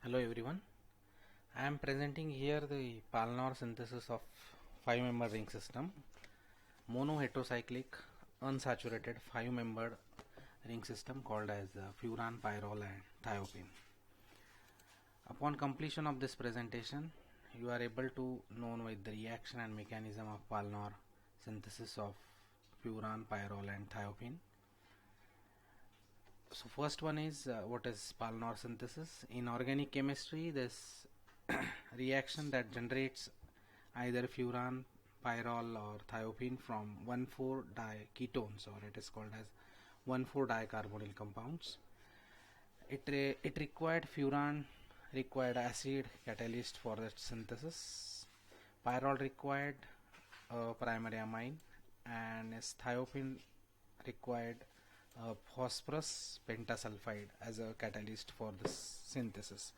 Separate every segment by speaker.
Speaker 1: Hello everyone. I am presenting here the Palnor synthesis of 5-member ring system, monoheterocyclic unsaturated 5-membered ring system called as furan, pyrrole and thiopine. Upon completion of this presentation, you are able to know with the reaction and mechanism of Palnor synthesis of furan, pyrrole and thiopine. So first one is what is Palnor synthesis? In organic chemistry, this reaction that generates either furan, pyrrole or thiopine from 1,4-diketones, or it is called as 1,4-dicarbonyl compounds. It required furan required acid catalyst for that synthesis. Pyrrole required primary amine, and thiopine required phosphorus pentasulfide as a catalyst for this synthesis.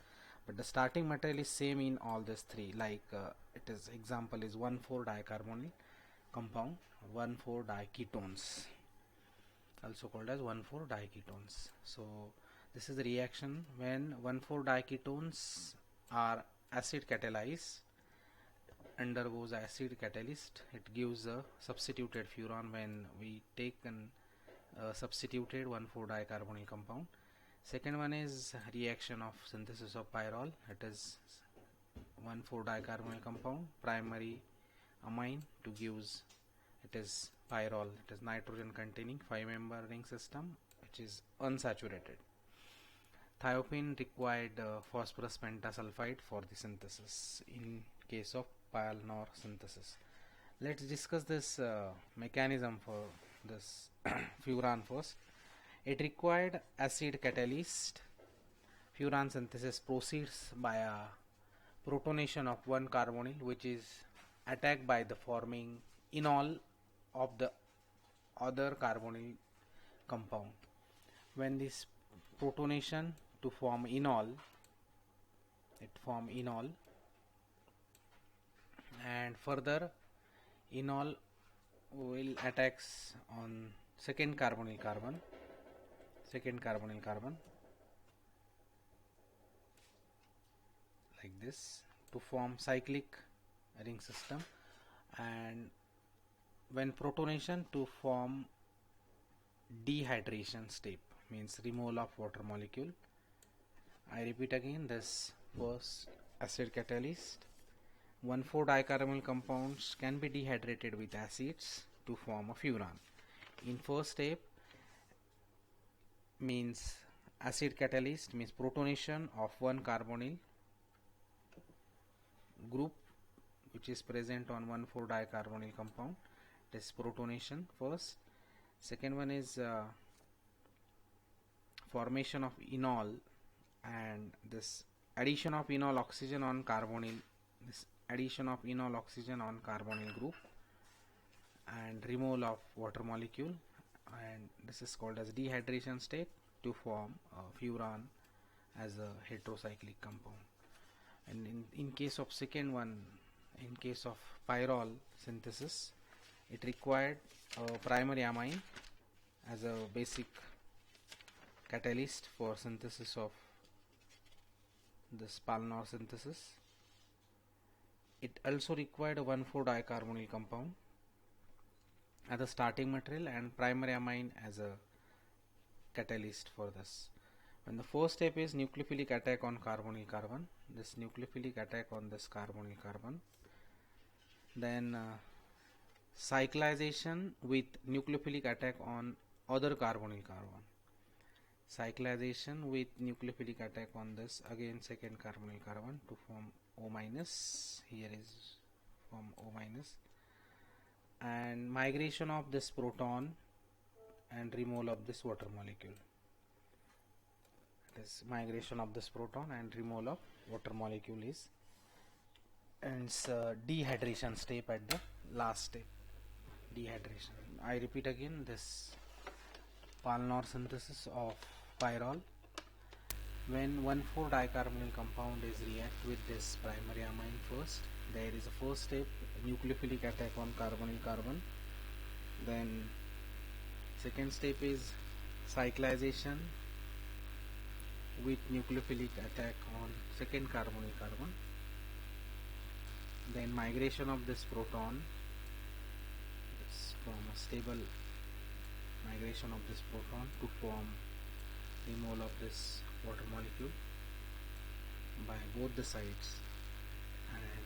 Speaker 1: But the starting material is same in all these three, like it is example is 1,4-dicarbonyl compound, 1,4-diketones, also called as 1,4-diketones. So this is the reaction when 1,4-diketones are acid catalyzed, undergoes acid catalyst, it gives a substituted furan when we take an substituted 1,4-dicarbonyl compound. Second one is reaction of synthesis of pyrrole. It is 1,4-dicarbonyl compound, primary amine to gives it is pyrrole. It is nitrogen containing 5-member ring system which is unsaturated. Thiopine required phosphorus pentasulfide for the synthesis in case of Palnor synthesis. Let's discuss this mechanism for this furan first. It required acid catalyst. Furan synthesis proceeds by a protonation of one carbonyl which is attacked by the forming enol of the other carbonyl compound. When this protonation to form enol, it form enol, and further enol will attacks on second carbonyl carbon like this to form cyclic ring system, and when protonation to form dehydration step, means removal of water molecule. I repeat again, this first acid catalyst, 1,4-dicarbonyl compounds can be dehydrated with acids to form a furan. In first step, means acid catalyst means protonation of one carbonyl group which is present on 1,4-dicarbonyl compound. This protonation first. Second one is formation of enol, and this addition of enol oxygen on carbonyl, this addition of enol oxygen on carbonyl group, and removal of water molecule, and this is called as dehydration state to form furan as a heterocyclic compound. And in case of second one, in case of pyrrole synthesis, it required primary amine as a basic catalyst for synthesis of this Palnor synthesis. It also required a 1,4-dicarbonyl compound as a starting material and primary amine as a catalyst for this. When the first step is nucleophilic attack on carbonyl carbon, this nucleophilic attack on this carbonyl carbon, then cyclization with nucleophilic attack on other carbonyl carbon, cyclization with nucleophilic attack on this again second carbonyl carbon to form O minus, here is form O minus, and migration of this proton and removal of this water molecule. This migration of this proton and removal of water molecule is, and it's dehydration step at the last step, dehydration. I repeat again, this Palnor synthesis of pyrrole, when 1,4-dicarbonyl compound is react with this primary amine first, there is a first step nucleophilic attack on carbonyl carbon, then second step is cyclization with nucleophilic attack on second carbonyl carbon. Then migration of this proton from a stable migration of this proton to form the mole of this water molecule by both the sides, and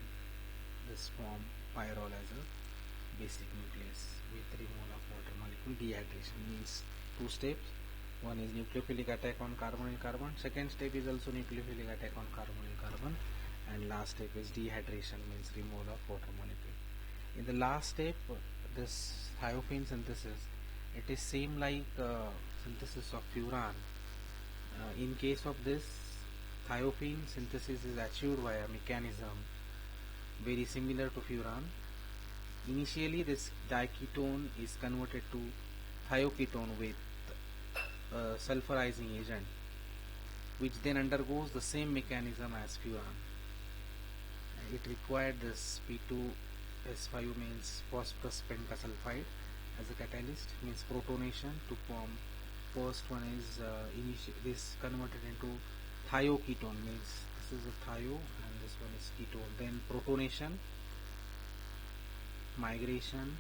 Speaker 1: this form pyrrole as a basic nucleus with removal of water molecule. Dehydration means two steps. One is nucleophilic attack on carbonyl carbon. Second step is also nucleophilic attack on carbonyl carbon. And last step is dehydration, means removal of water molecule. In the last step, this thiophene synthesis, it is same like synthesis of furan. In case of this, thiophene synthesis is achieved via mechanism very similar to furan. Initially, this diketone is converted to thioketone with sulfurizing agent, which then undergoes the same mechanism as furan. It required this P2S5 means phosphorus pentasulfide as a catalyst, means protonation to form. First one is this converted into thioketone, means this is a thio and this one is ketone. Then protonation, migration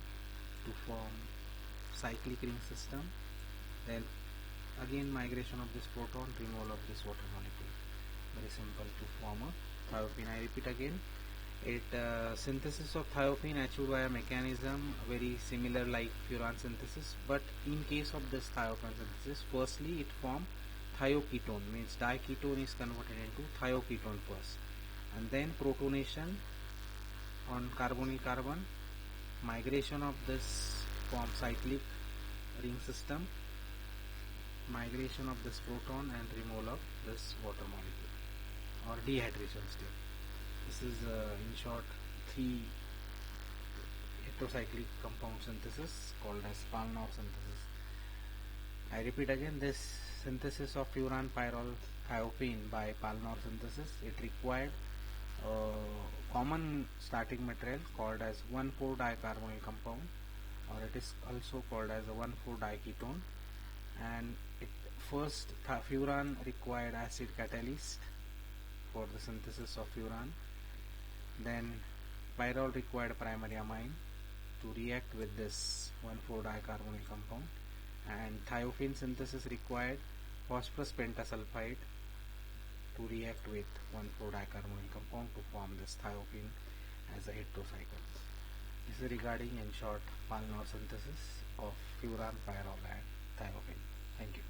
Speaker 1: to form cyclic ring system. Then again migration of this proton, removal of this water molecule. Very simple to form a thiophene. I repeat again, synthesis of thiophene achieved via mechanism very similar like furan synthesis, but in case of this thiophene synthesis, firstly it formed thioketone, means diketone is converted into thioketone first, and then protonation on carbonyl carbon, migration of this form cyclic ring system, migration of this proton and removal of this water molecule or dehydration step. This is in short 3 heterocyclic compound synthesis called as Paulnor synthesis. I repeat again, this synthesis of furan pyrrole thiophene by Paulnor synthesis, it required common starting material called as 1,4-dicarbonyl compound, or it is also called as a 1,4-diketone, and first furan required acid catalyst for the synthesis of furan. Then pyrrole required primary amine to react with this 1,4-dicarbonyl compound, and thiophene synthesis required phosphorus pentasulfide to react with 1,4-dicarbonyl compound to form this thiophene as a heterocycle. This is regarding in short Paulnor synthesis of furan, pyrrole and thiophene. Thank you.